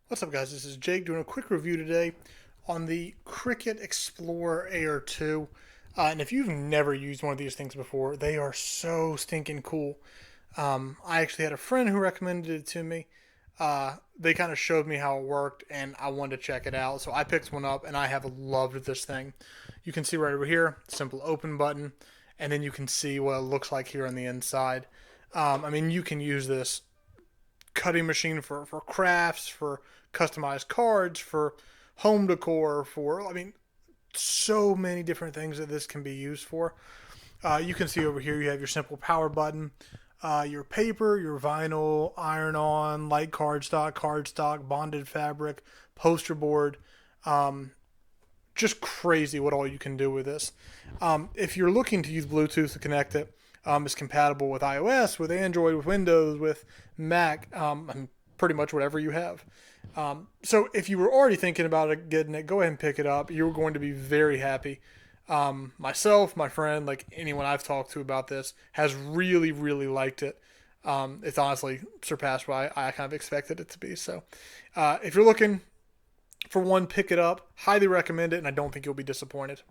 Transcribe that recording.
What's up, guys? This is Jake doing a quick review today on the Cricut Explore Air 2. And if you've never used one of these things before, they are so stinking cool. I actually had a friend who recommended it to me. They kind of showed me how it worked, and I wanted to check it out. So I picked one up, and I have loved this thing. You can see right over here, simple open button, and then you can see what it looks like here on the inside. I mean, you can use this cutting machine for crafts, for customized cards, for home decor, I mean, so many different things that this can be used for. You can see over here you have your simple power button, your paper, your vinyl, iron-on, light cardstock, bonded fabric, poster board. Just crazy what all you can do with this. If you're looking to use Bluetooth to connect it, it's compatible with iOS, with Android, with Windows, with Mac, and pretty much whatever you have. So if you were already thinking about it, getting it, go ahead and pick it up. You're going to be very happy. Myself, my friend, like anyone I've talked to about this, has really, really liked it. It's honestly surpassed what I kind of expected it to be. So if you're looking for one, pick it up. Highly recommend it, and I don't think you'll be disappointed.